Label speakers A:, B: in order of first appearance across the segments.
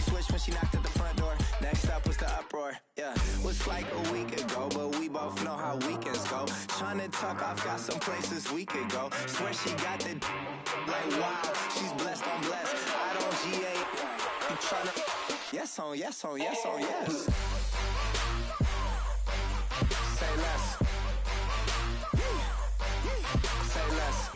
A: switch when she knocked at the front door. Next up was the uproar. Yeah, was like a week ago, but we both know how weekends go. Tryna tuck off, got some places we could go. Swear she got the like wow, she's blessed on blessed. I don't GA. You tryna yes on yes on yes on yes. Say less. Say less.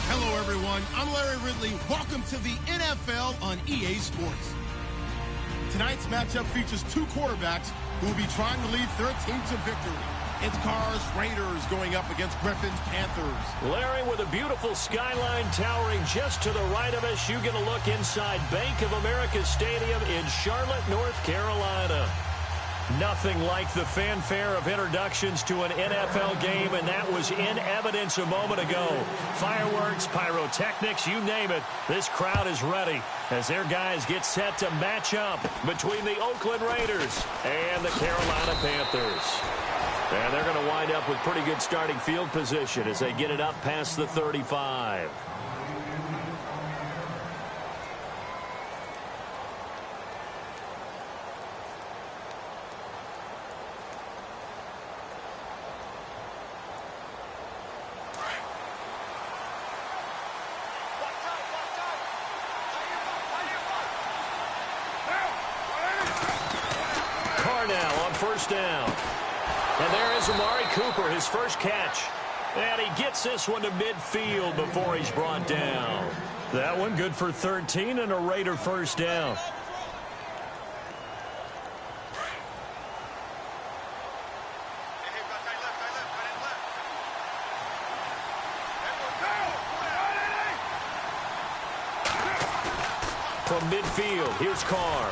B: Hello, everyone. I'm Larry Ridley. Welcome to the NFL on EA Sports. Tonight's matchup features two quarterbacks who will be trying to lead their team to victory. It's Carr's Raiders going up against Griffin's Panthers.
C: Larry, with a beautiful skyline towering just to the right of us, you get a look inside Bank of America Stadium in Charlotte, North Carolina. Nothing like the fanfare of introductions to an NFL game, and that was in evidence a moment ago. Fireworks, pyrotechnics, you name it. This crowd is ready as their guys get set to match up between the Oakland Raiders and the Carolina Panthers. And they're going to wind up with pretty good starting field position as they get it up past the 35. Now on first down. And there is Amari Cooper, his first catch. And he gets this one to midfield before he's brought down. That one good for 13 and a Raider first down. From midfield, here's Carr.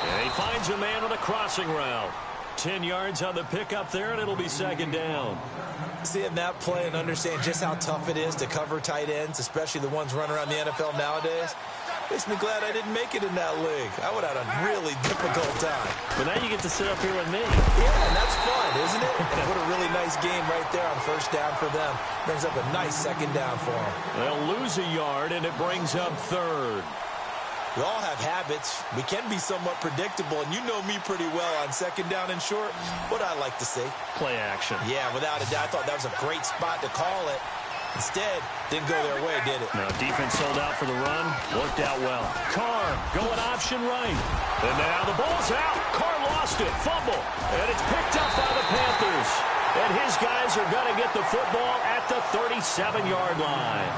C: And he finds a man on a crossing route. 10 yards on the pickup there, and it'll be second down.
D: Seeing that play and understand just how tough it is to cover tight ends, especially the ones running around the NFL nowadays, makes me glad I didn't make it in that league. I would have had a really difficult time.
C: But now you get to sit up here with me.
D: Yeah, and that's fun, isn't it? And what a really nice game right there on first down for them. Brings up a nice second down for them.
C: They'll lose a yard, and it brings up third.
D: We all have habits. We can be somewhat predictable, and you know me pretty well on second down and short. What I like to see.
C: Play action.
D: Yeah, without a doubt. I thought that was a great spot to call it. Instead, didn't go their way, did it?
C: No, defense sold out for the run. Worked out well. Carr going option right. And now the ball's out. Carr lost it. Fumble. And it's picked up by the Panthers. And his guys are going to get the football at the 37-yard line.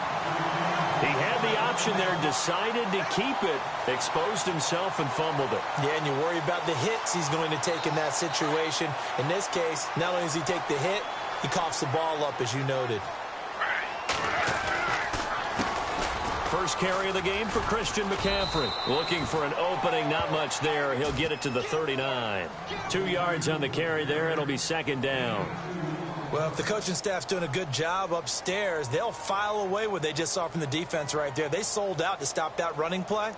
C: He had the option there, decided to keep it, exposed himself and fumbled it.
D: Yeah, and you worry about the hits he's going to take in that situation. In this case, not only does he take the hit, he coughs the ball up, as you noted.
C: First carry of the game for Christian McCaffrey. Looking for an opening, not much there. He'll get it to the 39. 2 yards on the carry there. It'll be second down.
D: Well, if the coaching staff's doing a good job upstairs, they'll file away what they just saw from the defense right there. They sold out to stop that running play.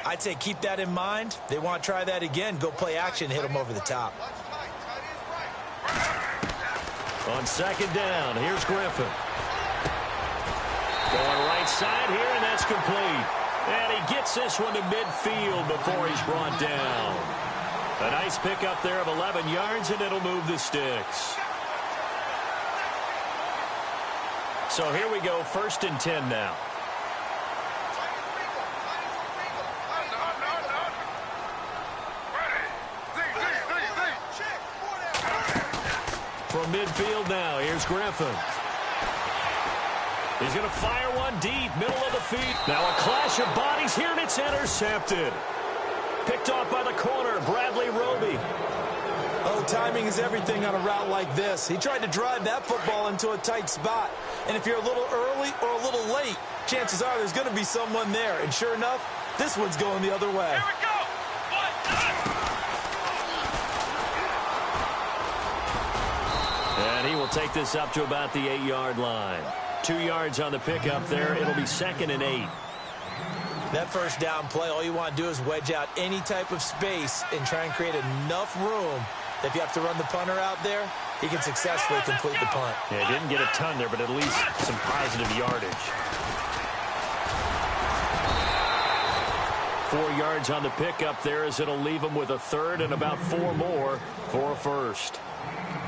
D: I'd say keep that in mind. They want to try that again. Go play action, hit them over the top.
C: On second down, here's Griffin. Going right side here, and that's complete. And he gets this one to midfield before he's brought down. A nice pickup there of 11 yards, and it'll move the sticks. So here we go, first and 10 now. From midfield now, here's Griffin. He's going to fire one deep, middle of the feet. Now a clash of bodies here, and it's intercepted. Picked off by the corner, Bradley Roby.
D: Oh, timing is everything on a route like this. He tried to drive that football into a tight spot. And if you're a little early or a little late, chances are there's going to be someone there. And sure enough, this one's going the other way.
E: Here we go.
C: And he will take this up to about the 8-yard line. 2 yards on the pickup there. It'll be second and 8.
D: That first down play, all you want to do is wedge out any type of space and try and create enough room. If you have to run the punter out there, he can successfully complete the punt.
C: Yeah, didn't get a ton there, but at least some positive yardage. 4 yards on the pickup there as it'll leave him with a third and about 4 more for a first.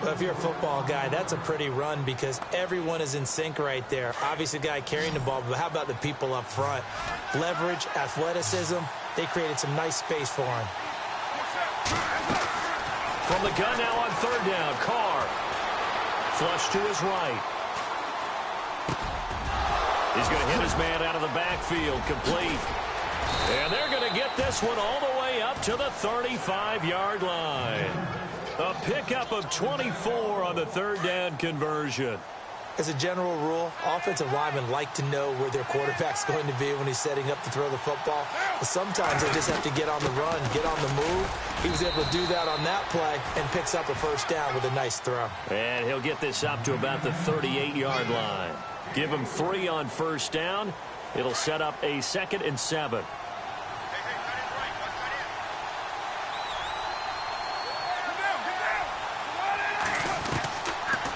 D: Well, if you're a football guy, that's a pretty run because everyone is in sync right there. Obviously, the guy carrying the ball, but how about the people up front? Leverage, athleticism, they created some nice space for him.
C: From the gun now on third down, Carr. Flush to his right. He's going to hit his man out of the backfield, complete. And they're going to get this one all the way up to the 35-yard line. A pickup of 24 on the third down conversion.
D: As a general rule, offensive linemen like to know where their quarterback's going to be when he's setting up to throw the football. But sometimes they just have to get on the run, get on the move. He was able to do that on that play and picks up a first down with a nice throw.
C: And he'll get this up to about the 38-yard line. Give him 3 on first down. It'll set up a 2nd and 7.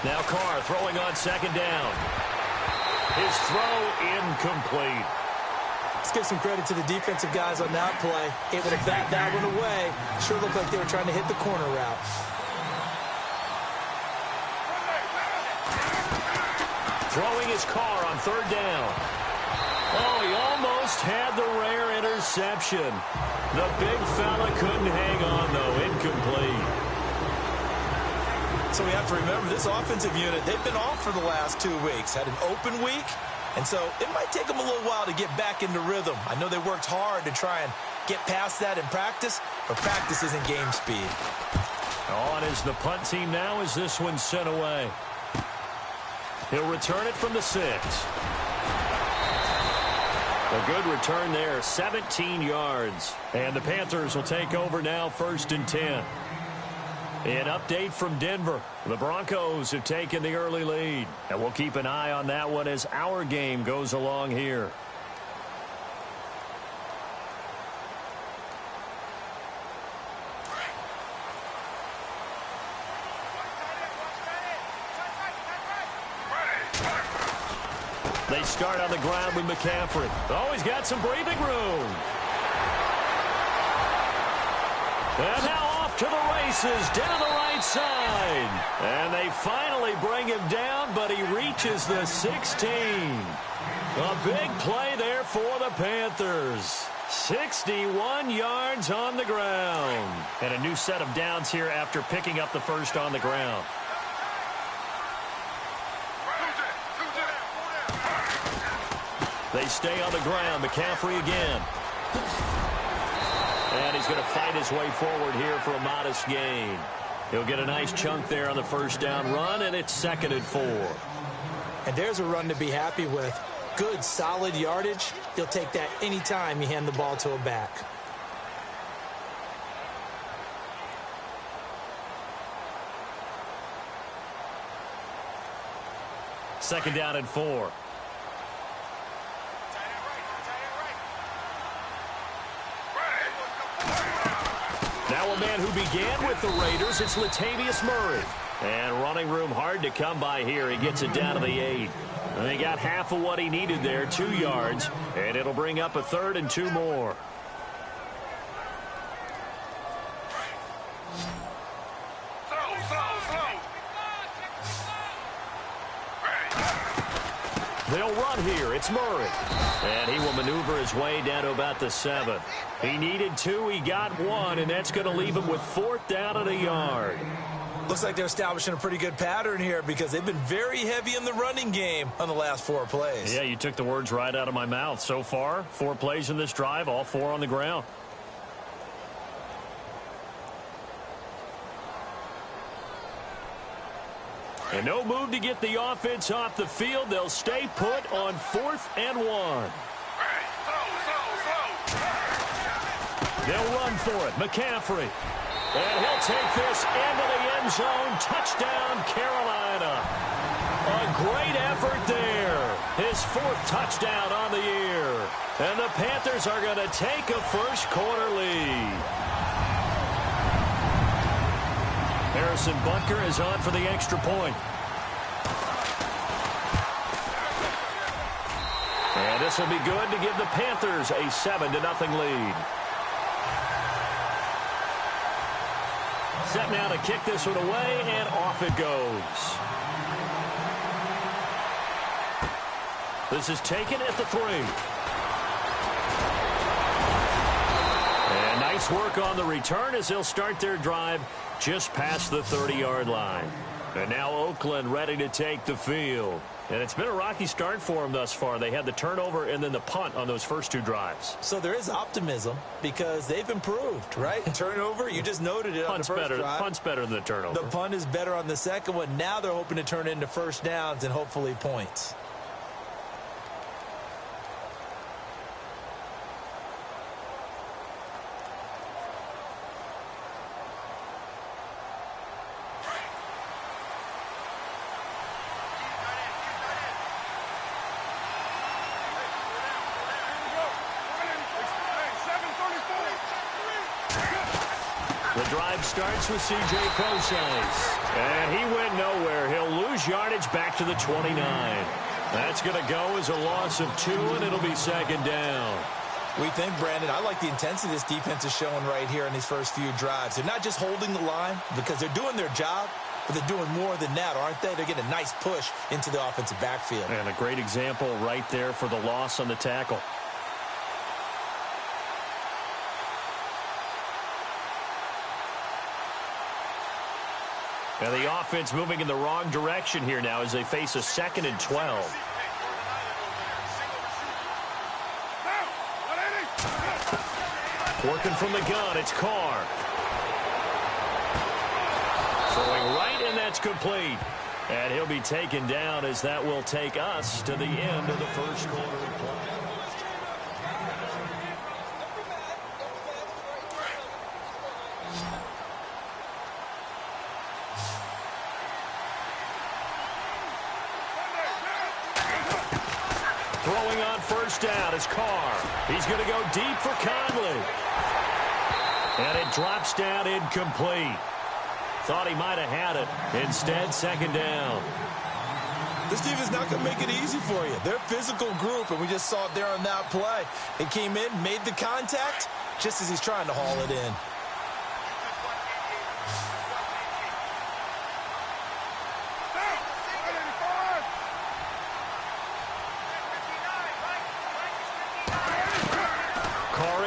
C: Now Carr throwing on 2nd down. His throw incomplete.
D: Let's give some credit to the defensive guys on that play. Able to bat that one away. Sure looked like they were trying to hit the corner route.
C: Throwing his Carr on 3rd down. Oh, he almost had the rare interception. The big fella couldn't hang on, though. Incomplete.
D: So we have to remember this offensive unit, they've been off for the last 2 weeks. Had an open week, and so it might take them a little while to get back into rhythm. I know they worked hard to try and get past that in practice, but practice isn't game speed.
C: On is the punt team now as this one's sent away. He'll return it from the 6. A good return there, 17 yards. And the Panthers will take over now, 1st and 10. An update from Denver. The Broncos have taken the early lead. And we'll keep an eye on that one as our game goes along here. They start on the ground with McCaffrey. Oh, he's got some breathing room. And now off to the races down the right side. And they finally bring him down, but he reaches the 16. A big play there for the Panthers. 61 yards on the ground. And a new set of downs here after picking up the first on the ground. They stay on the ground. McCaffrey again. And he's going to fight his way forward here for a modest gain. He'll get a nice chunk there on the first down run, and it's 2nd and 4.
D: And there's a run to be happy with. Good, solid yardage. He'll take that anytime you hand the ball to a back.
C: Second down and 4. Now a man who began with the Raiders, it's Latavius Murray. And running room hard to come by here. He gets it down to the 8. And he got half of what he needed there, 2 yards. And it'll bring up a 3rd and 2 more. They'll run here. It's Murray. And he will maneuver his way down to about the 7. He needed 2. He got 1. And that's going to leave him with 4th down and a yard.
D: Looks like they're establishing a pretty good pattern here because they've been very heavy in the running game on the last 4 plays.
C: Yeah, you took the words right out of my mouth. So far, 4 plays in this drive, all 4 on the ground. And no move to get the offense off the field. They'll stay put on 4th and 1. They'll run for it. McCaffrey. And he'll take this into the end zone. Touchdown, Carolina. A great effort there. His 4th touchdown on the year. And the Panthers are going to take a first quarter lead. Harrison Butker is on for the extra point. And this will be good to give the Panthers a 7-0 lead. Set now to kick this one away, and off it goes. This is taken at the 3. And nice work on the return as they'll start their drive just past the 30-yard line. And now Oakland ready to take the field. And it's been a rocky start for them thus far. They had the turnover and then the punt on those first 2 drives.
D: So there is optimism because they've improved, right? Turnover, you just noted it on the first drive.
C: Punt's better than the turnover.
D: The punt is better on the second one. Now they're hoping to turn it into first downs and hopefully points.
C: The drive starts with C.J. Prosise. And he went nowhere. He'll lose yardage back to the 29. That's going to go as a loss of 2, and it'll be second down.
D: We think, Brandon, I like the intensity this defense is showing right here in these first few drives. They're not just holding the line because they're doing their job, but they're doing more than that, aren't they? They're getting a nice push into the offensive backfield.
C: And a great example right there for the loss on the tackle. And the offense moving in the wrong direction here now as they face a 2nd and 12. Working from the gun, it's Carr. Throwing right, and that's complete. And he'll be taken down as that will take us to the end of the first quarter of play. Throwing on first down is Carr. He's going to go deep for Conley. And it drops down incomplete. Thought he might have had it. Instead, second down.
D: This defense is not going to make it easy for you. They're a physical group, and we just saw it there on that play. He came in, made the contact, just as he's trying to haul it in.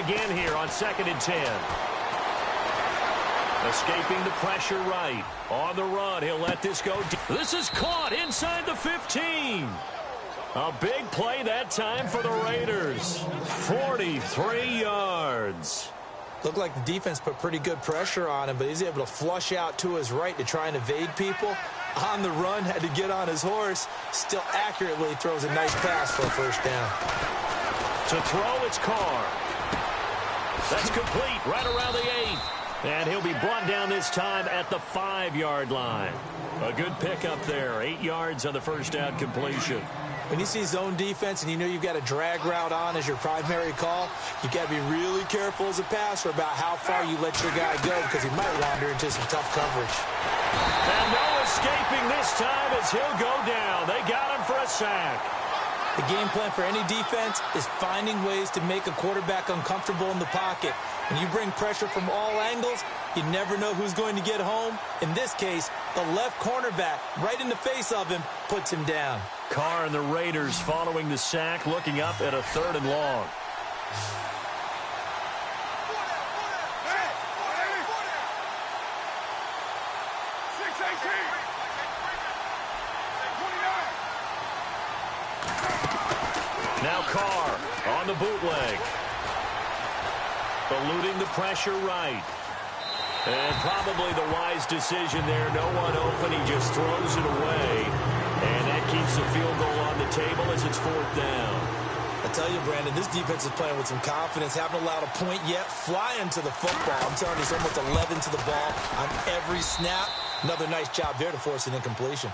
C: Again here on 2nd and 10. Escaping the pressure right. On the run, he'll let this go. This is caught inside the 15. A big play that time for the Raiders. 43 yards.
D: Looked like the defense put pretty good pressure on him, but he's able to flush out to his right to try and evade people. On the run, had to get on his horse. Still accurately throws a nice pass for a first down.
C: To throw, it's Carr. That's complete right around the 8. And he'll be brought down this time at the 5-yard line. A good pickup there. 8 yards on the first down completion.
D: When you see zone defense and you know you've got a drag route on as your primary call, you've got to be really careful as a passer about how far you let your guy go because he might wander into some tough coverage.
C: And no escaping this time as he'll go down. They got him for a sack.
D: The game plan for any defense is finding ways to make a quarterback uncomfortable in the pocket. When you bring pressure from all angles, you never know who's going to get home. In this case, the left cornerback, right in the face of him, puts him down.
C: Carr and the Raiders following the sack, looking up at a 3rd and long. Now Carr on the bootleg. Eluding the pressure right. And probably the wise decision there. No one open. He just throws it away. And that keeps the field goal on the table as it's 4th down.
D: I tell you, Brandon, this defense is playing with some confidence. Haven't allowed a point yet. Flying to the football. I'm telling you, it's almost 11 to the ball on every snap. Another nice job there to force an incompletion.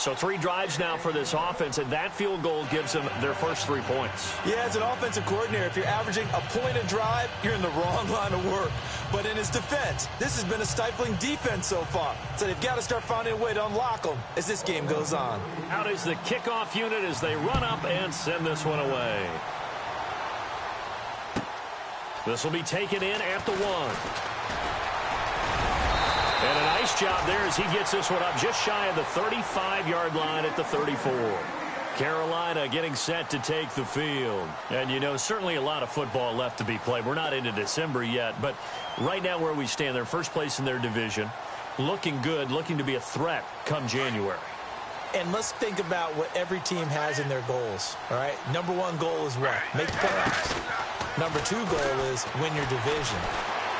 C: So 3 drives now for this offense, and that field goal gives them their first 3 points.
D: Yeah, as an offensive coordinator, if you're averaging a point a drive, you're in the wrong line of work. But in his defense, this has been a stifling defense so far. So they've got to start finding a way to unlock them as this game goes on.
C: Out is the kickoff unit as they run up and send this one away. This will be taken in at the 1. And a nice job there as he gets this one up just shy of the 35-yard line at the 34. Carolina getting set to take the field. And, you know, certainly a lot of football left to be played. We're not into December yet, but right now where we stand, they're first place in their division. Looking good, looking to be a threat come January.
D: And let's think about what every team has in their goals, all right? Number 1 goal is what? Make the playoffs. Number 2 goal is win your division.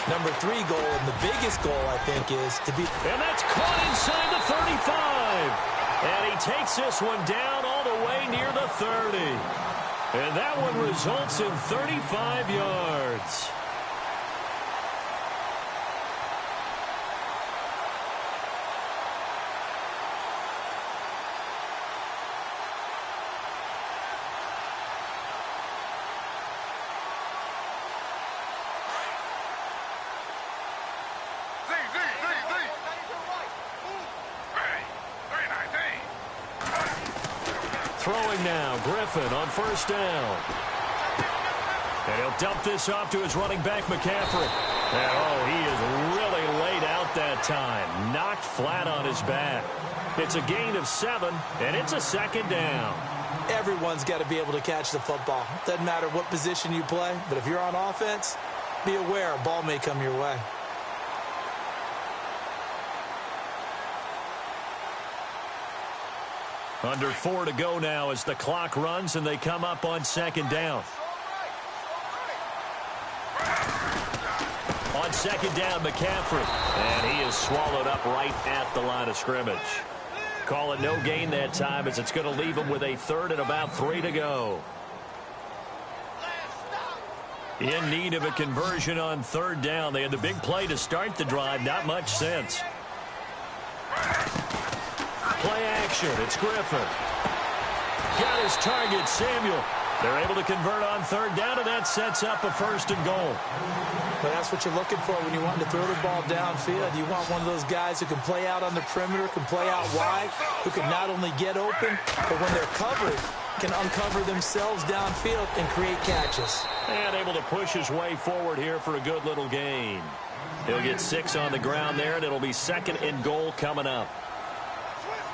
D: Number 3 goal, and the biggest goal, I think, is to be...
C: And that's caught inside the 35. And he takes this one down all the way near the 30. And that one results in 35 yards. Throwing now, Griffin on first down. And he'll dump this off to his running back, McCaffrey. And, oh, he is really laid out that time. Knocked flat on his back. It's a gain of 7, and it's a 2nd down.
D: Everyone's got to be able to catch the football. Doesn't matter what position you play, but if you're on offense, be aware a ball may come your way.
C: Under 4 to go now as the clock runs and they come up on 2nd down. On 2nd down, McCaffrey. And he is swallowed up right at the line of scrimmage. Call it no gain that time as it's going to leave him with a 3rd and about 3 to go. In need of a conversion on 3rd down. They had the big play to start the drive. Not much since. Play action. It's Griffin. Got his target, Samuel. They're able to convert on 3rd down, and that sets up a 1st and goal.
D: But that's what you're looking for when you want to throw the ball downfield. You want one of those guys who can play out on the perimeter, can play out wide, who can not only get open, but when they're covered, can uncover themselves downfield and create catches.
C: And able to push his way forward here for a good little gain. He'll get 6 on the ground there, and it'll be 2nd and goal coming up.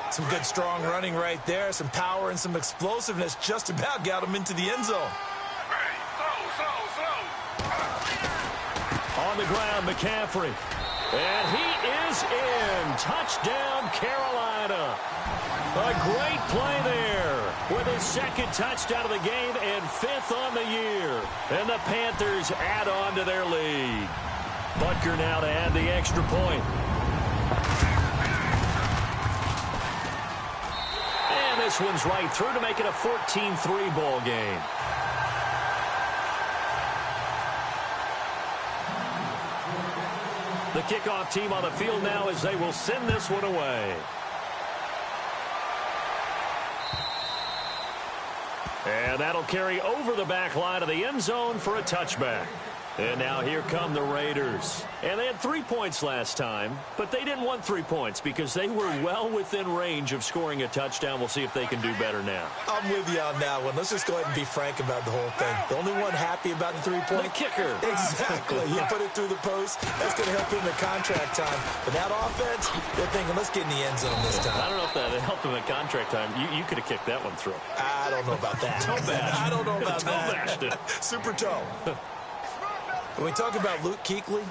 D: Some good, strong running right there. Some power and some explosiveness just about got him into the end zone.
C: On the ground, McCaffrey. And he is in. Touchdown, Carolina. A great play there with his 2nd touchdown of the game and 5th on the year. And the Panthers add on to their lead. Butker now to add the extra point. And this one's right through to make it a 14-3 ball game. The kickoff team on the field now as they will send this one away. And that'll carry over the back line of the end zone for a touchback. And now here come the Raiders. And they had 3 points last time, but they didn't want 3 points because they were well within range of scoring a touchdown. We'll see if they can do better now.
D: I'm with you on that one. Let's just go ahead and be frank about the whole thing. The only one happy about the 3-point?
C: The kicker.
D: Exactly. You put it through the post. That's going to help him in contract time. But that offense, they're thinking, let's get in the end zone this time.
C: I don't know if that helped him at contract time. You could have kicked that one through.
D: I don't know about that.
C: Toe bashed.
D: I don't know about
C: Toe
D: that.
C: bashed it.
D: Super toe. When we talk about Luke Kuechly,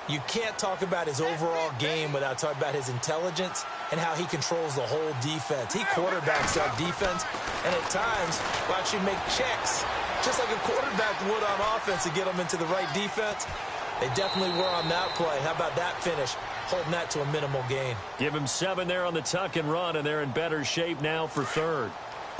D: you can't talk about his overall game without talking about his intelligence and how he controls the whole defense. He quarterbacks that defense, and at times will actually make checks, just like a quarterback would on offense to get them into the right defense. They definitely were on that play. How about that finish? Holding that to a minimal gain.
C: Give him 7 there on the tuck and run, and they're in better shape now for 3rd.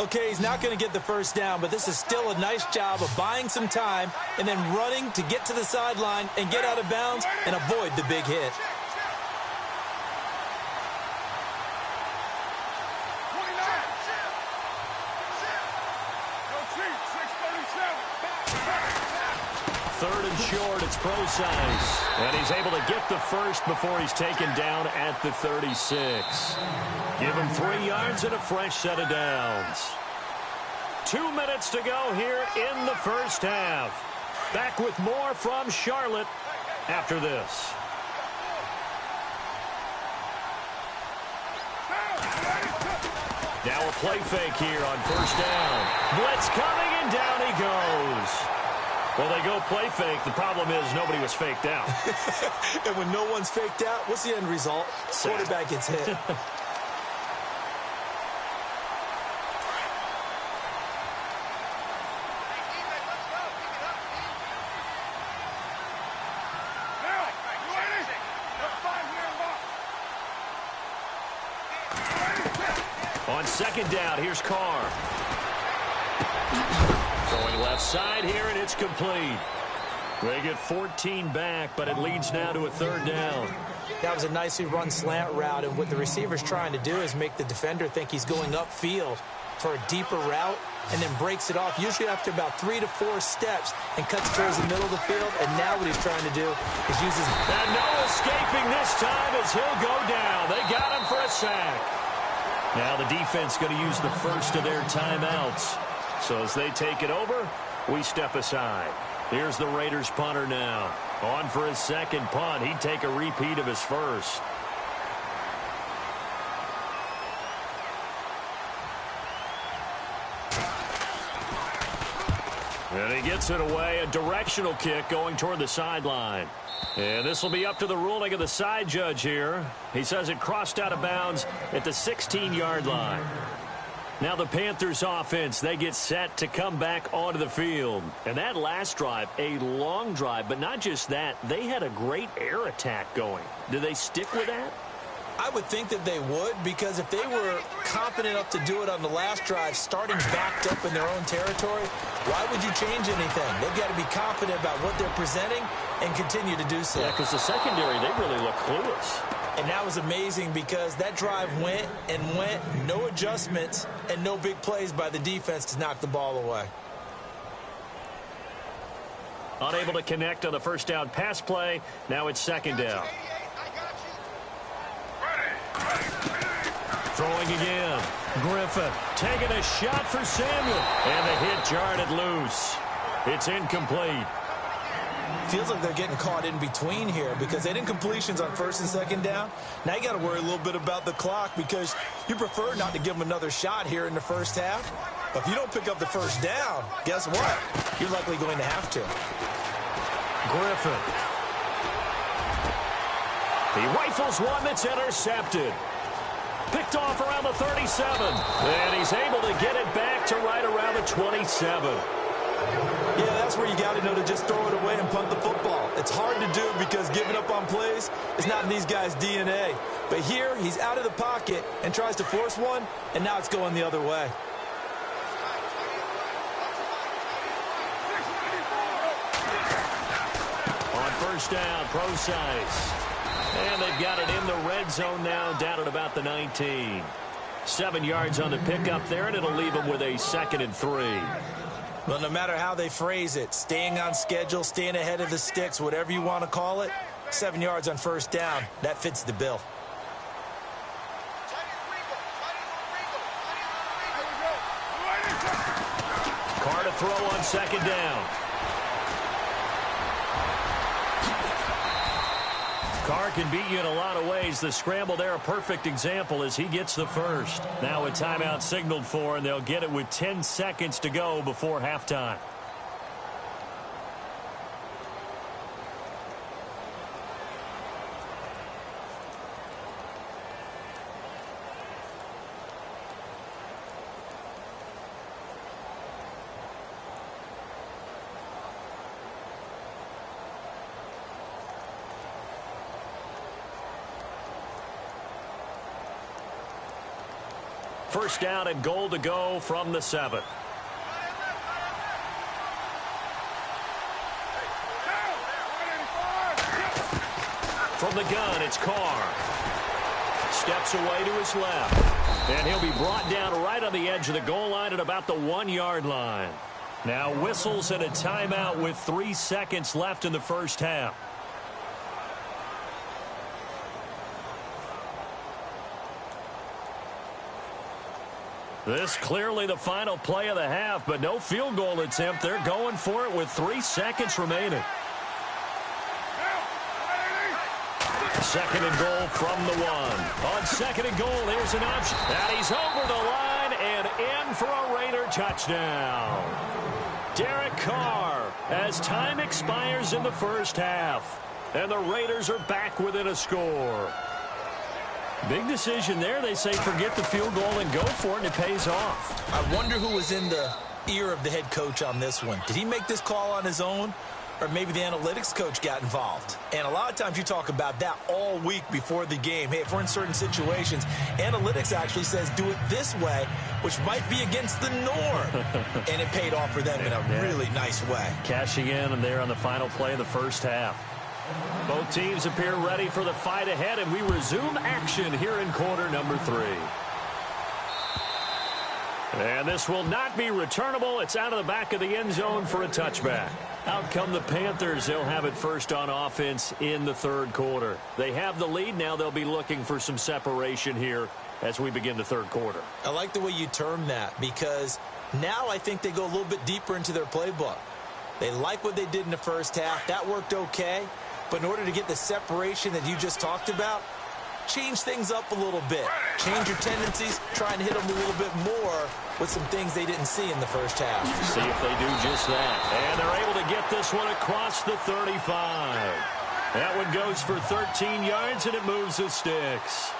D: Okay, he's not going to get the 1st down, but this is still a nice job of buying some time and then running to get to the sideline and get out of bounds and avoid the big hit.
C: third and short. It's Procise. And he's able to get the first before he's taken down at the 36. Give him 3 yards and a fresh set of downs. 2 minutes to go here in the first half. Back with more from Charlotte after this. Now a play fake here on first down. Blitz coming, and down he goes. Well, they go play fake. The problem is nobody was faked out.
D: And when no one's faked out, what's the end result? Quarterback gets hit.
C: On second down, here's Carr. Going left side here, and it's complete. They get 14 back, but it leads now to a third down.
D: That was a nicely run slant route, and what the receiver's trying to do is make the defender think he's going upfield for a deeper route, and then breaks it off, usually after about 3 to 4 steps, and cuts towards the middle of the field. And now what he's trying to do is use his...
C: And no escaping this time as he'll go down. They got him for a sack. Now the defense going to use the first of their timeouts. So as they take it over, we step aside. Here's the Raiders punter now. On for his second punt. He'd take a repeat of his first. And he gets it away. A directional kick going toward the sideline. And this will be up to the ruling of the side judge here. He says it crossed out of bounds at the 16-yard line. Now the Panthers offense, they get set to come back onto the field. And that last drive, a long drive, but not just that, they had a great air attack going. Do they stick with that?
D: I would think that they would, because if they were confident enough to do it on the last drive, starting backed up in their own territory, why would you change anything? They've got to be confident about what they're presenting and continue to do so.
C: Yeah, because the secondary, they really look clueless.
D: And that was amazing because that drive went and went, no adjustments, and no big plays by the defense to knock the ball away.
C: Unable to connect on the first down pass play. Now it's second down. Throwing again. Griffin taking a shot for Samuel. And the hit jarred it loose. It's incomplete.
D: Feels like they're getting caught in between here because they didn't completions on first and second down. Now you got to worry a little bit about the clock because you prefer not to give them another shot here in the first half. But if you don't pick up the first down, guess what? You're likely going to have to.
C: Griffin. He rifles one that's intercepted. Picked off around the 37. And he's able to get it back to right around the 27.
D: Yeah, that's where you got to know to just throw it away and punt the football. It's hard to do because giving up on plays is not in these guys' DNA. But here, he's out of the pocket and tries to force one, and now it's going the other way.
C: On first down, Procise. And they've got it in the red zone now, down at about the 19. 7 yards on the pickup there, and it'll leave them with a 2nd and 3.
D: Well, no matter how they phrase it, staying on schedule, staying ahead of the sticks, whatever you want to call it, 7 yards on first down, that fits the bill.
C: Carr to throw on second down. Carr can beat you in a lot of ways. The scramble there, a perfect example as he gets the first. Now a timeout signaled for, and they'll get it with 10 seconds to go before halftime. First down and goal to go from the 7. From the gun, it's Carr. Steps away to his left. And he'll be brought down right on the edge of the goal line at about the 1-yard line. Now whistles and a timeout with 3 seconds left in the first half. This clearly the final play of the half, but no field goal attempt. They're going for it with 3 seconds remaining. Second and goal from the 1. On second and goal, here's an option. And he's over the line and in for a Raider touchdown. Derek Carr, as time expires in the first half. And the Raiders are back within a score. Big decision there. They say forget the field goal and go for it, and it pays off.
D: I wonder who was in the ear of the head coach on this one. Did he make this call on his own? Or maybe the analytics coach got involved. And a lot of times you talk about that all week before the game. Hey, if we're in certain situations, analytics actually says do it this way, which might be against the norm. And it paid off for them in a really nice way.
C: Cashing in, and they're on the final play of the first half. Both teams appear ready for the fight ahead, and we resume action here in quarter number 3. And this will not be returnable. It's out of the back of the end zone for a touchback. Out come the Panthers. They'll have it first on offense in the third quarter. They have the lead. Now they'll be looking for some separation here as we begin the third quarter.
D: I like the way you term that, because now I think they go a little bit deeper into their playbook. They like what they did in the first half. That worked okay. But in order to get the separation that you just talked about, change things up a little bit. Change your tendencies. Try and hit them a little bit more with some things they didn't see in the first half.
C: See if they do just that. And they're able to get this one across the 35. That one goes for 13 yards, and it moves the sticks.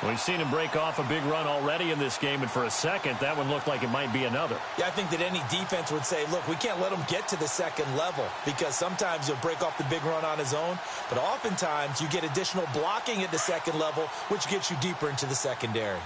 C: We've seen him break off a big run already in this game, and for a second, that one looked like it might be another.
D: Yeah, I think that any defense would say, look, we can't let him get to the second level, because sometimes he'll break off the big run on his own, but oftentimes you get additional blocking at the second level, which gets you deeper into the secondary.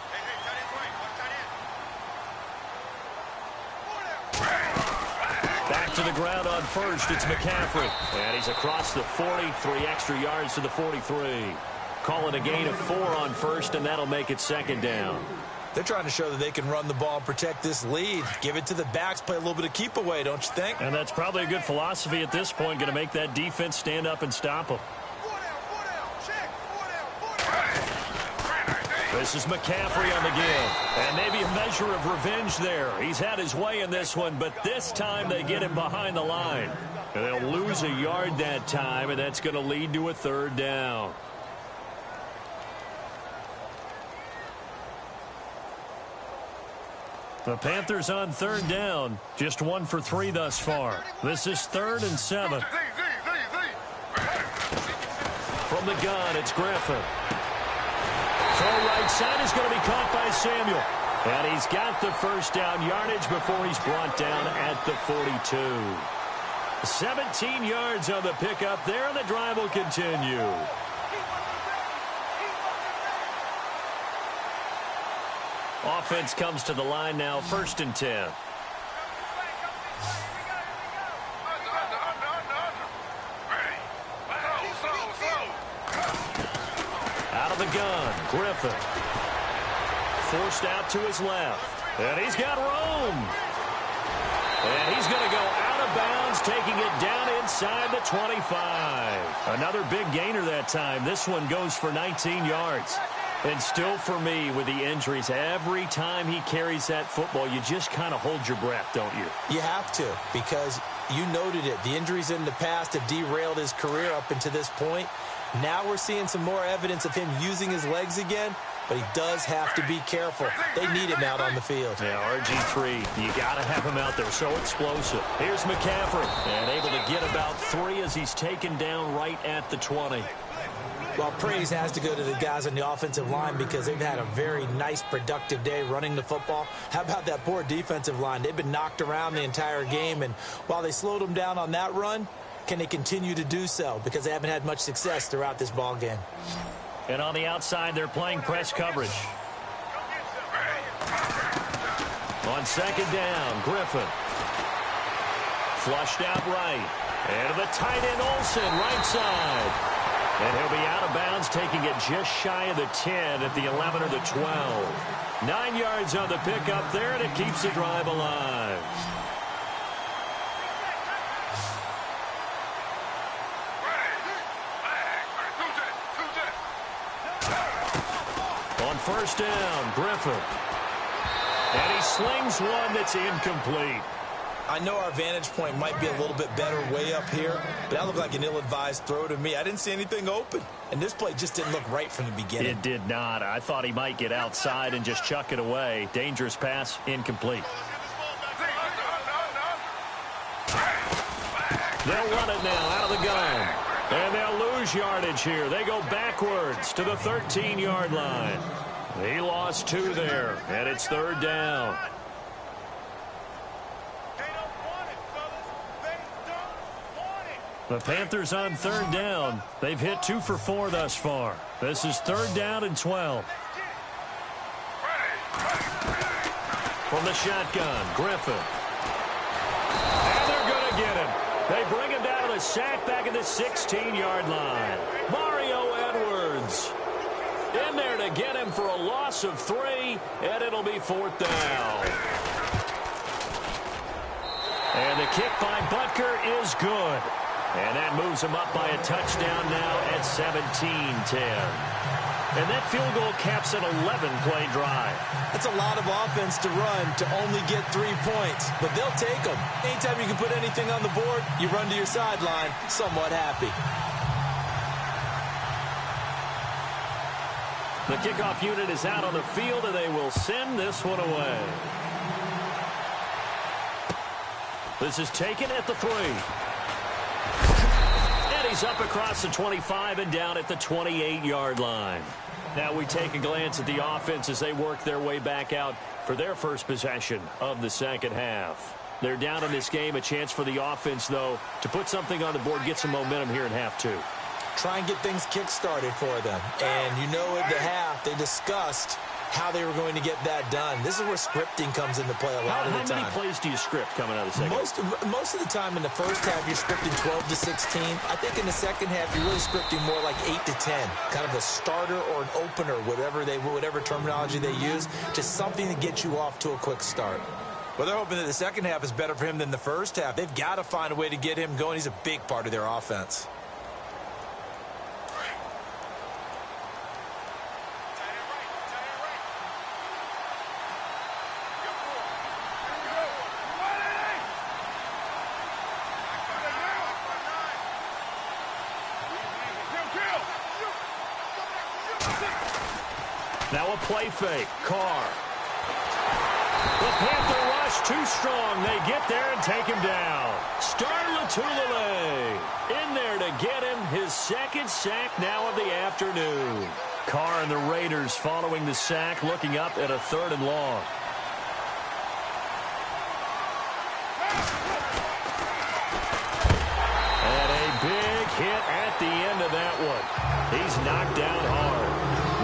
C: Back to the ground on first, it's McCaffrey. And he's across the 40, 3 extra yards to the 43. Call it a gain of 4 on first, and that'll make it second down.
D: They're trying to show that they can run the ball and protect this lead. Give it to the backs, play a little bit of keep away, don't you think?
C: And that's probably a good philosophy at this point, going to make that defense stand up and stop them. This is McCaffrey on the give. And maybe a measure of revenge there. He's had his way in this one, but this time they get him behind the line. And they'll lose a yard that time, and that's going to lead to a third down. The Panthers on third down. Just 1 for 3 thus far. This is 3rd and 7. From the gun, it's Griffin. Throw right side is going to be caught by Samuel. And he's got the first down yardage before he's brought down at the 42. 17 yards on the pickup there, and the drive will continue. Offense comes to the line now, 1st and 10. Out of the gun, Griffin. Forced out to his left. And he's got room. And he's going to go out of bounds, taking it down inside the 25. Another big gainer that time. This one goes for 19 yards. And still for me, with the injuries, every time he carries that football, you just kind of hold your breath, don't you?
D: You have to, because you noted it. The injuries in the past have derailed his career up until this point. Now we're seeing some more evidence of him using his legs again, but he does have to be careful. They need him out on the field.
C: Yeah, RG3, you got to have him out there, so explosive. Here's McCaffrey, and able to get about 3 as he's taken down right at the 20.
D: Well, praise has to go to the guys on the offensive line because they've had a very nice, productive day running the football. How about that poor defensive line? They've been knocked around the entire game, and while they slowed them down on that run, can they continue to do so? Because they haven't had much success throughout this ball game.
C: And on the outside, they're playing press coverage. On second down, Griffin. Flushed out right. And to the tight end, Olsen, right side. And he'll be out of bounds, taking it just shy of the 10 at the 11 or the 12. 9 yards on the pickup there, and it keeps the drive alive. first down. Griffin. And he slings one that's incomplete.
D: I know our vantage point might be a little bit better way up here, but that looked like an ill-advised throw to me. I didn't see anything open, and this play just didn't look right from the beginning.
C: It did not. I thought he might get outside and just chuck it away. Dangerous pass, incomplete. They'll run it now out of the gun. And they'll lose yardage here. They go backwards to the 13-yard line. He lost 2 there, and it's third down. The Panthers on third down. They've hit 2 for 4 thus far. This is third down and 12. From the shotgun, Griffin. And they're going to get him. They bring him down to the sack back at the 16-yard line. Mario Edwards in there to get him for a loss of 3, and it'll be fourth down. And the kick by Butker is good. And that moves him up by a touchdown now at 17-10. And that field goal caps an 11-play drive.
D: That's a lot of offense to run to only get 3 points, but they'll take them. Anytime you can put anything on the board, you run to your sideline somewhat happy.
C: The kickoff unit is out on the field, and they will send this one away. This is taken at the 3. And he's up across the 25 and down at the 28-yard line. Now we take a glance at the offense as they work their way back out for their first possession of the second half. They're down in this game. A chance for the offense, though, to put something on the board, get some momentum here in half 2.
D: Try and get things kick-started for them. And you know at the half, they discussed how they were going to get that done. This is where scripting comes into play a lot of the time.
C: How many plays do you script coming out of the second half?
D: Most of the time in the first half, you're scripting 12 to 16. I think in the second half, you're really scripting more like 8 to 10. Kind of a starter or an opener, whatever terminology they use. Just something to get you off to a quick start. Well, they're hoping that the second half is better for him than the first half. They've got to find a way to get him going. He's a big part of their offense.
C: Now a play fake. Carr. The Panther rush too strong. They get there and take him down. Star Lotulelei in there to get him his second sack now of the afternoon. Carr and the Raiders following the sack, looking up at a 3rd and long. And a big hit at the end of that one. He's knocked down hard.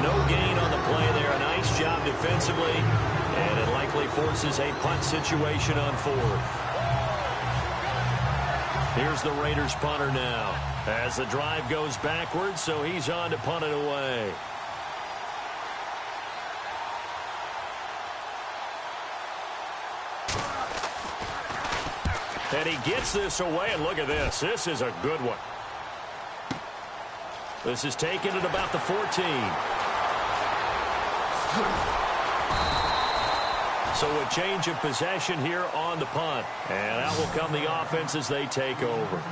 C: No gain on the play there. A nice job defensively. And it likely forces a punt situation on 4th. Here's the Raiders punter now. As the drive goes backwards, so he's on to punt it away. And he gets this away, and look at this. This is a good one. This is taken at about the 14. So a change of possession here on the punt. And out will come the offense as they take over.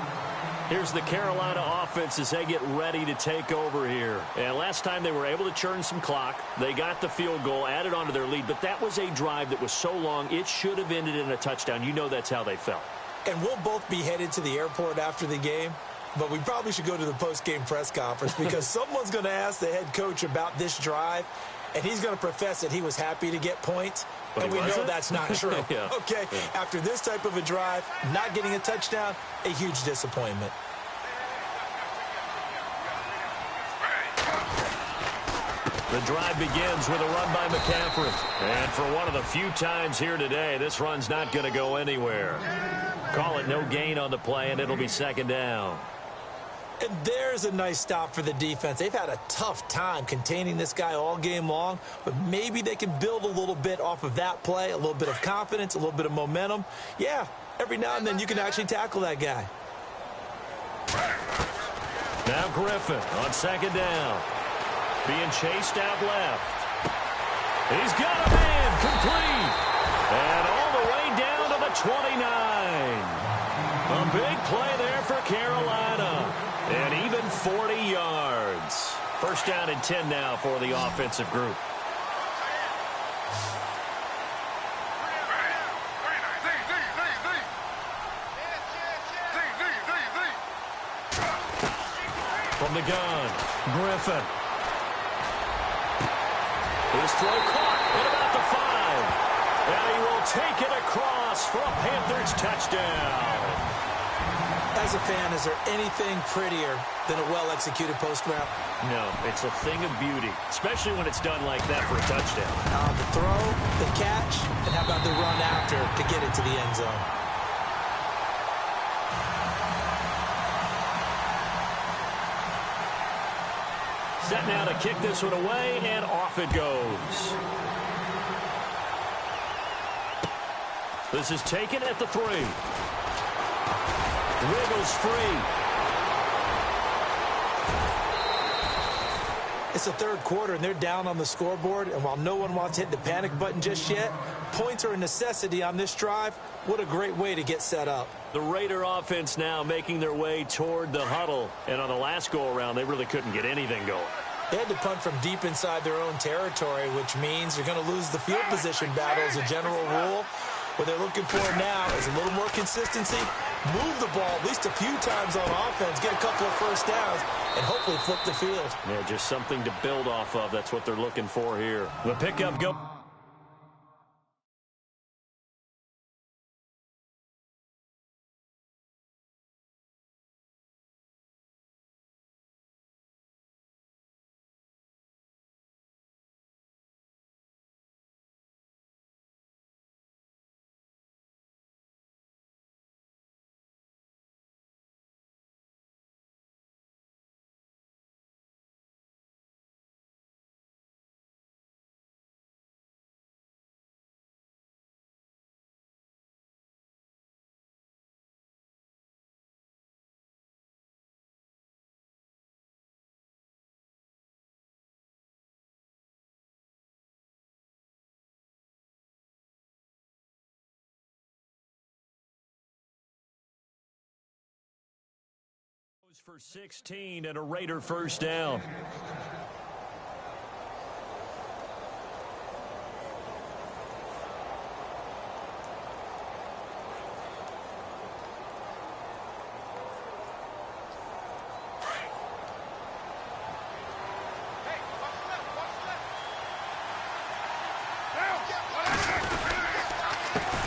C: Here's the Carolina offense as they get ready to take over here. And last time they were able to churn some clock. They got the field goal, added on to their lead. But that was a drive that was so long, it should have ended in a touchdown. You know that's how they felt.
D: And we'll both be headed to the airport after the game. But we probably should go to the post-game press conference because someone's going to ask the head coach about this drive. And he's going to profess that he was happy to get points.
C: But
D: and we know that's not true.
C: Yeah.
D: Okay, yeah. After this type of a drive, not getting a touchdown, a huge disappointment.
C: The drive begins with a run by McCaffrey. And for one of the few times here today, this run's not going to go anywhere. Call it no gain on the play, and it'll be second down.
D: And there's a nice stop for the defense. They've had a tough time containing this guy all game long, but maybe they can build a little bit off of that play, a little bit of confidence, a little bit of momentum. Yeah, every now and then you can actually tackle that guy.
C: Now Griffin on second down. Being chased out left. He's got a man complete. And all the way down to the 29. A big play there for Carolina. And even 40 yards. First down and 10 now for the offensive group. From the gun, Griffin. His throw caught at about the 5. And he will take it across for a Panthers touchdown.
D: As a fan, is there anything prettier than a well-executed post route?
C: No, it's a thing of beauty, especially when it's done like that for a touchdown.
D: The throw, the catch, and how about the run after to get into the end zone?
C: Set now to kick this one away, and off it goes. This is taken at the 3. Wiggles free.
D: It's the third quarter, and they're down on the scoreboard. And while no one wants to hit the panic button just yet, points are a necessity on this drive. What a great way to get set up.
C: The Raider offense now making their way toward the huddle. And on the last go-around, they really couldn't get anything going.
D: They had to punt from deep inside their own territory, which means you're going to lose the field position battle as a general rule. What they're looking for now is a little more consistency, move the ball at least a few times on offense, get a couple of first downs, and hopefully flip the field.
C: Yeah, just something to build off of. That's what they're looking for here. The pickup go. For 16 and a Raider first down.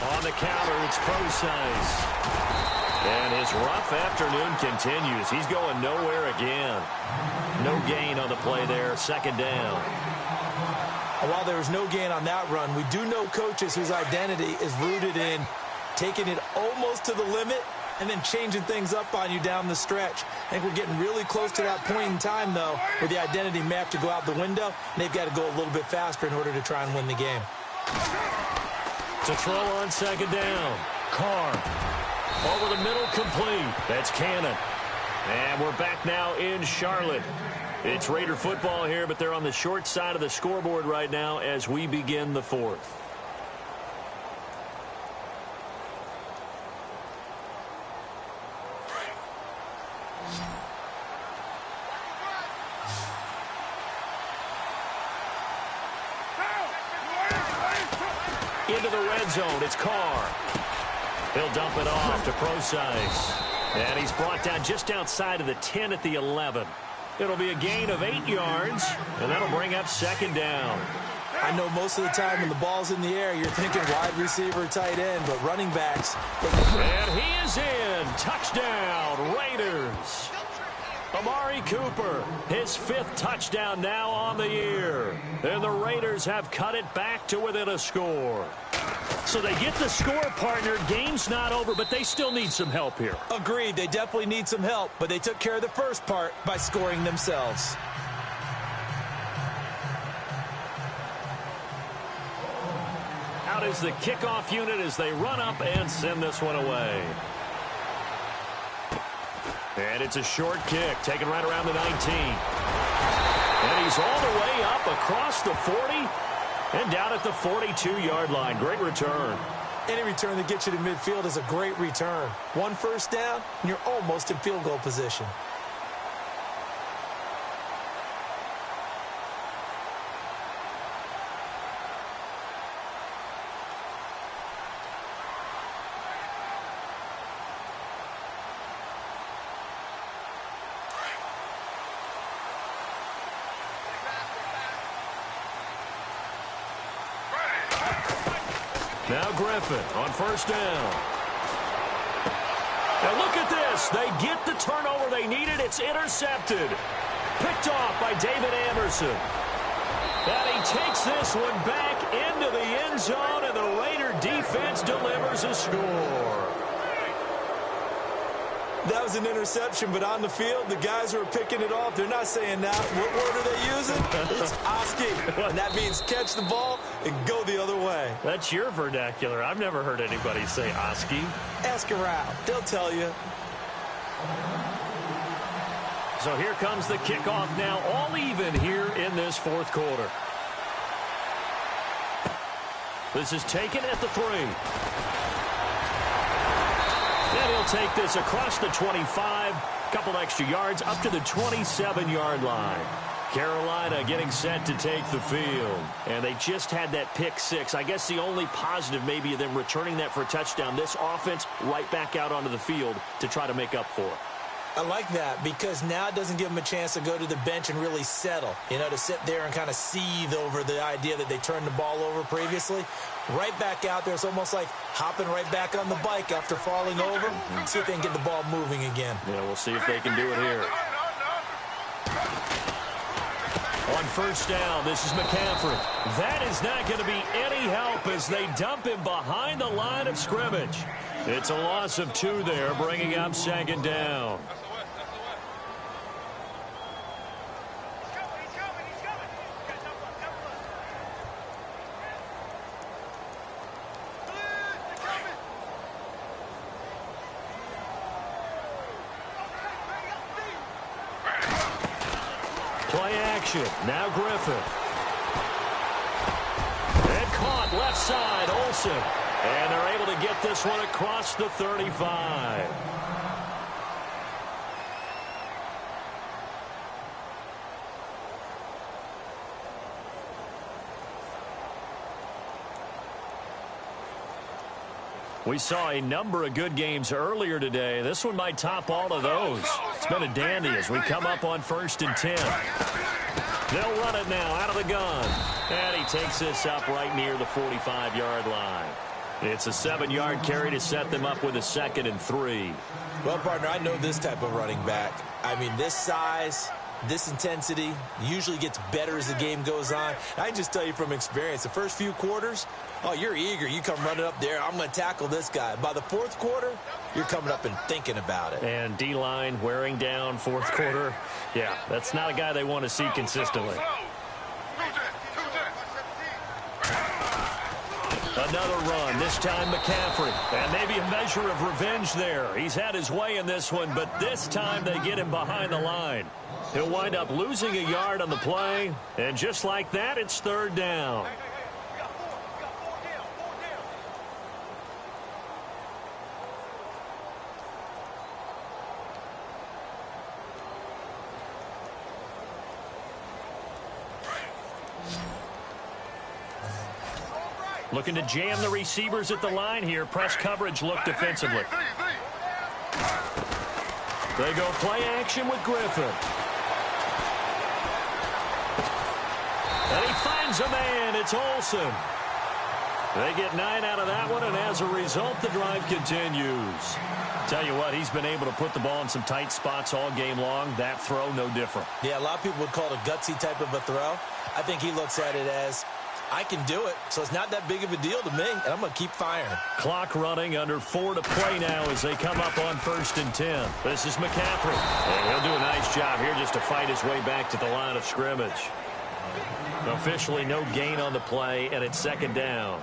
C: On the counter, it's Procise. And his rough afternoon continues. He's going nowhere again. No gain on the play there. Second down.
D: While there was no gain on that run, we do know coaches whose identity is rooted in taking it almost to the limit and then changing things up on you down the stretch. I think we're getting really close to that point in time, though, where the identity may have to go out the window, and they've got to go a little bit faster in order to try and win the game.
C: To throw on second down. Carr. Over the middle, complete. That's Cannon. And we're back now in Charlotte. It's Raider football here, but they're on the short side of the scoreboard right now as we begin the fourth. Into the red zone, it's Carr. He'll dump it off to Procise. And he's brought down just outside of the 10 at the 11. It'll be a gain of 8 yards, and that'll bring up second down.
D: I know most of the time when the ball's in the air, you're thinking wide receiver, tight end, but running backs.
C: And he is in. Touchdown, Raiders. Amari Cooper, his 5th touchdown now on the year. And the Raiders have cut it back to within a score. So they get the score, partner. Game's not over, but they still need some help here.
D: Agreed. They definitely need some help, but they took care of the first part by scoring themselves.
C: Out is the kickoff unit as they run up and send this one away. And it's a short kick, taken right around the 19. And he's all the way up across the 40. And down at the 42-yard line. Great return.
D: Any return that gets you to midfield is a great return. 1 first down, and you're almost in field goal position.
C: Now Griffin on first down. Now look at this. They get the turnover they needed. It's intercepted. Picked off by David Anderson. And he takes this one back into the end zone, and the Raider defense delivers a score.
D: That was an interception, but on the field, the guys who are picking it off, they're not saying that. What word are they using? It's Oski, and that means catch the ball and go the other way.
C: That's your vernacular. I've never heard anybody say Oski.
D: Ask around. They'll tell you.
C: So here comes the kickoff now, all even here in this fourth quarter. This is taken at the 3. And he'll take this across the 25, couple extra yards up to the 27-yard line. Carolina getting set to take the field. And they just had that pick 6. I guess the only positive maybe of them returning that for a touchdown. This offense right back out onto the field to try to make up for it.
D: I like that because now it doesn't give them a chance to go to the bench and really settle, to sit there and kind of seethe over the idea that they turned the ball over previously. Right back out there, it's almost like hopping right back on the bike after falling over. See if they can get the ball moving again.
C: Yeah, we'll see if they can do it here. On first down, this is McCaffrey. That is not going to be any help as they dump him behind the line of scrimmage. It's a loss of 2 there, bringing up second down. Play action. Now Griffin. And caught left side, Olsen. And they're able to get this one across the 35. We saw a number of good games earlier today. This one might top all of those. It's been a dandy as we come up on 1st and 10. They'll run it now out of the gun. And he takes this up right near the 45-yard line. It's a 7-yard carry to set them up with a 2nd and 3.
D: Well, partner, I know this type of running back. I mean, this size, this intensity usually gets better as the game goes on. I can just tell you from experience, the first few quarters, oh, you're eager. You come running up there. I'm going to tackle this guy. By the 4th quarter, you're coming up and thinking about it.
C: And D-line wearing down 4th quarter. Yeah, that's not a guy they want to see consistently. Another run, this time McCaffrey. And maybe a measure of revenge there. He's had his way in this one, but this time they get him behind the line. He'll wind up losing a yard on the play. And just like that, it's 3rd down. Looking to jam the receivers at the line here. Press coverage look defensively. They go play action with Griffin. And he finds a man. It's Olsen. They get 9 out of that one, and as a result, the drive continues. Tell you what, he's been able to put the ball in some tight spots all game long. That throw, no different.
D: Yeah, a lot of people would call it a gutsy type of a throw. I think he looks at it as, I can do it, so it's not that big of a deal to me, and I'm going to keep firing.
C: Clock running, under 4 to play now as they come up on 1st and 10. This is McCaffrey. And he'll do a nice job here just to fight his way back to the line of scrimmage. Officially no gain on the play, and it's 2nd down.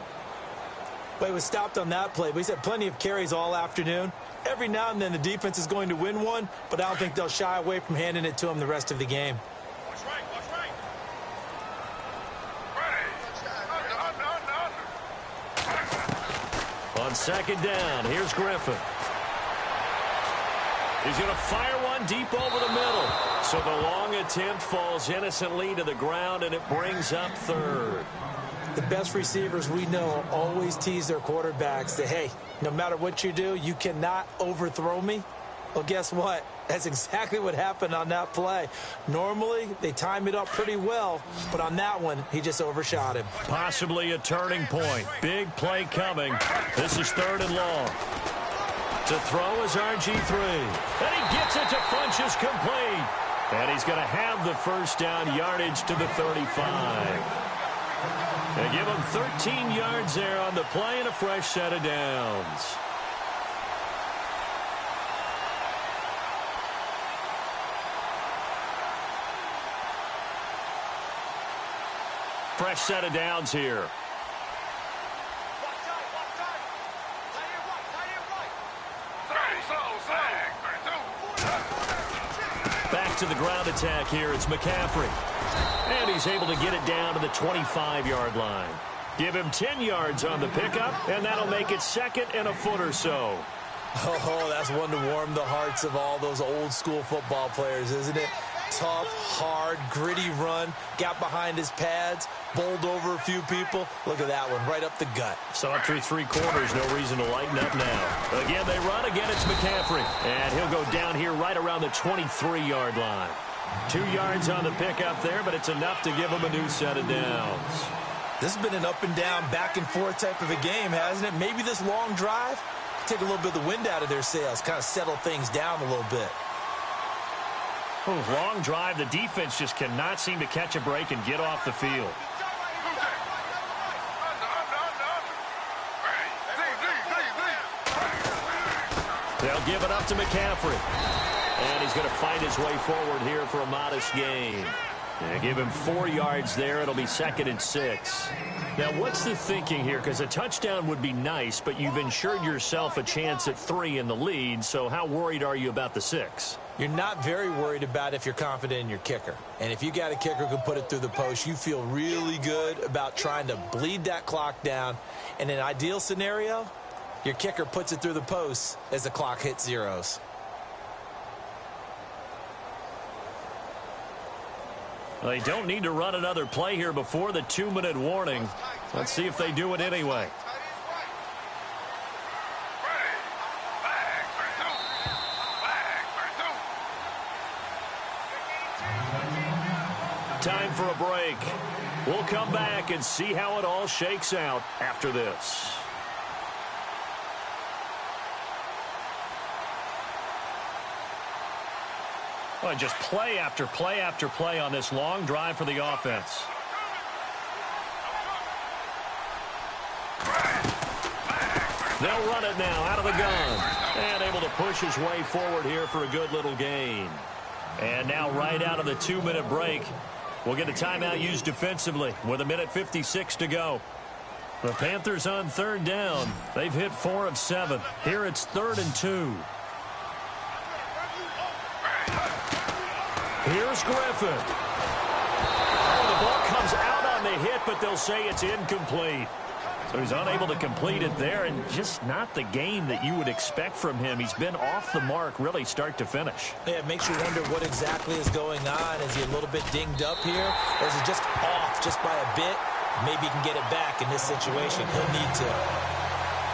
D: Well, he was stopped on that play, but he's had plenty of carries all afternoon. Every now and then the defense is going to win one, but I don't think they'll shy away from handing it to him the rest of the game.
C: On second down, here's Griffin. He's going to fire one deep over the middle. So the long attempt falls innocently to the ground, and it brings up third.
D: The best receivers we know always tease their quarterbacks that, hey, no matter what you do, you cannot overthrow me. Well, guess what? That's exactly what happened on that play. Normally, they time it up pretty well, but on that one, he just overshot him.
C: Possibly a turning point. Big play coming. This is third and long. To throw is RG3. And he gets it to Funchess complete. And he's going to have the first down yardage to the 35. They give him 13 yards there on the play and a fresh set of downs. Fresh set of downs here. Back to the ground attack here. It's McCaffrey. And he's able to get it down to the 25-yard line. Give him 10 yards on the pickup, and that'll make it second and a foot or so.
D: Oh, that's one to warm the hearts of all those old-school football players, isn't it? Tough, hard, gritty run, got behind his pads, bowled over a few people. Look at that one, right up the gut.
C: So up through three quarters, no reason to lighten up now. Again, they run. Again, it's McCaffrey. And he'll go down here right around the 23-yard line. 2 yards on the pickup there, but it's enough to give him a new set of downs.
D: This has been an up-and-down, back-and-forth type of a game, hasn't it? Maybe this long drive, take a little bit of the wind out of their sails, kind of settle things down a little bit.
C: Long drive. The defense just cannot seem to catch a break and get off the field. They'll give it up to McCaffrey. And he's going to fight his way forward here for a modest gain. And give him 4 yards there. It'll be second and 6. Now, what's the thinking here? Because a touchdown would be nice, but you've ensured yourself a chance at 3 in the lead. So how worried are you about the 6?
D: You're not very worried about if you're confident in your kicker. And if you got a kicker who can put it through the post, you feel really good about trying to bleed that clock down. In an ideal scenario, your kicker puts it through the post as the clock hits zeros.
C: They don't need to run another play here before the 2-minute warning. Let's see if they do it anyway. Time for a break. We'll come back and see how it all shakes out after this. Well, just play after play after play on this long drive for the offense. They'll run it now out of the gun. And able to push his way forward here for a good little gain. And now right out of the 2-minute break, we'll get a timeout used defensively with 1:56 to go. The Panthers on third down. They've hit 4 of 7. Here it's 3rd and 2. Here's Griffin. Oh, the ball comes out on the hit, but they'll say it's incomplete. So he's unable to complete it there, and just not the game that you would expect from him. He's been off the mark really start to finish.
D: Yeah, it makes you wonder what exactly is going on. Is he a little bit dinged up here, or is it just off just by a bit? Maybe he can get it back in this situation. He'll need to.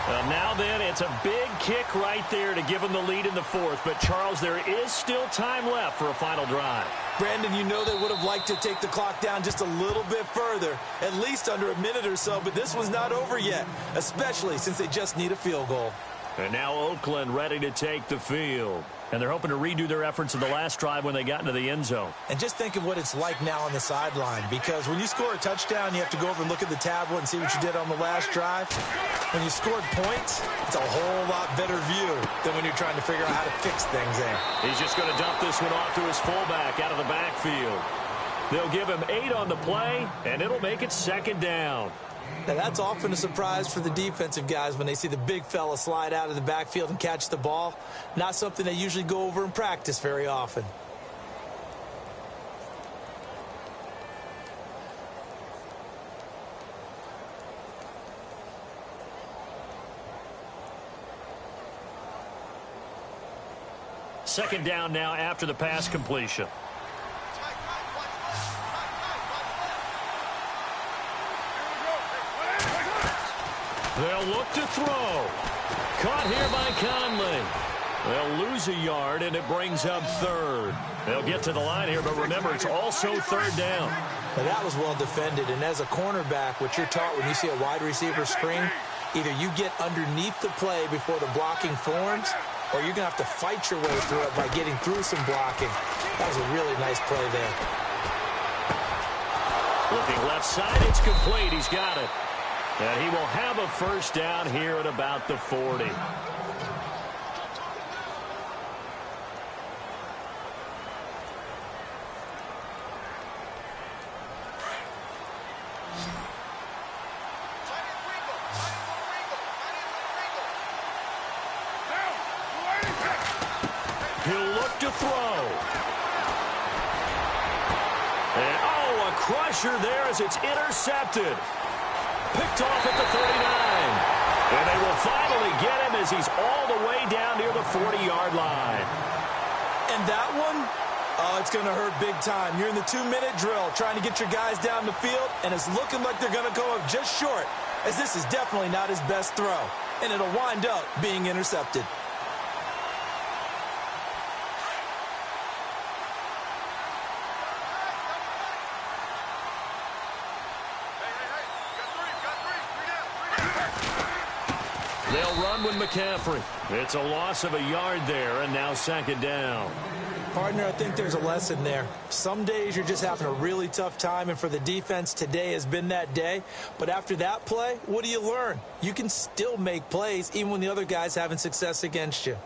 C: Well, now then, it's a big kick right there to give him the lead in the 4th. But, Charles, there is still time left for a final drive.
D: Brandon, you know they would have liked to take the clock down just a little bit further, at least under a minute or so, but this one's not over yet, especially since they just need a field goal.
C: And now Oakland ready to take the field. And they're hoping to redo their efforts in the last drive when they got into the end zone.
D: And just think of what it's like now on the sideline, because when you score a touchdown, you have to go over and look at the tablet and see what you did on the last drive. When you scored points, it's a whole lot better view than when you're trying to figure out how to fix things there.
C: He's just going to dump this one off to his fullback out of the backfield. They'll give him 8 on the play, and it'll make it 2nd down.
D: Now, that's often a surprise for the defensive guys when they see the big fella slide out of the backfield and catch the ball. Not something they usually go over in practice very often.
C: second down now after the pass completion. They'll look to throw. Caught here by Conley. They'll lose a yard, and it brings up third. They'll get to the line here, but remember, it's also third down.
D: Now, that was well defended, and as a cornerback, what you're taught when you see a wide receiver screen, either you get underneath the play before the blocking forms, or you're going to have to fight your way through it by getting through some blocking. That was a really nice play there.
C: Looking left side, it's complete. He's got it. And he will have a first down here at about the 40. He'll look to throw. And, oh, a crusher there as it's intercepted. Picked off at the 39. And they will finally get him as he's all the way down near the 40-yard line.
D: And that one, oh, it's going to hurt big time. You're in the 2-minute drill trying to get your guys down the field, and it's looking like they're going to go up just short, as this is definitely not his best throw. And it'll wind up being intercepted.
C: They'll run with McCaffrey. It's a loss of a yard there, and now second down.
D: Partner, I think there's a lesson there. Some days you're just having a really tough time, and for the defense, today has been that day. But after that play, what do you learn? You can still make plays even when the other guy's having success against you.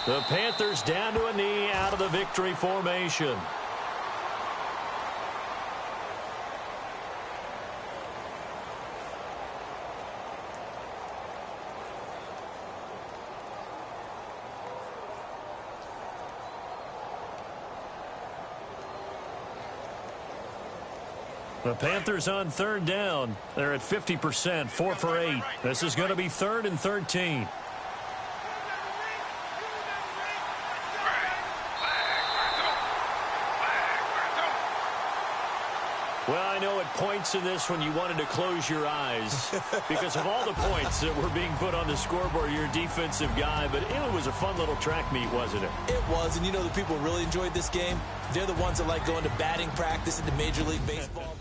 C: The Panthers down to a knee out of the victory formation. The Panthers on third down. They're at 50%, 4 for 8. This is going to be 3rd and 13. Well, I know at points in this when you wanted to close your eyes because of all the points that were being put on the scoreboard, you're a defensive guy, but it was a fun little track meet, wasn't it?
D: It was, and you know the people who really enjoyed this game? They're the ones that like going to batting practice at the Major League Baseball.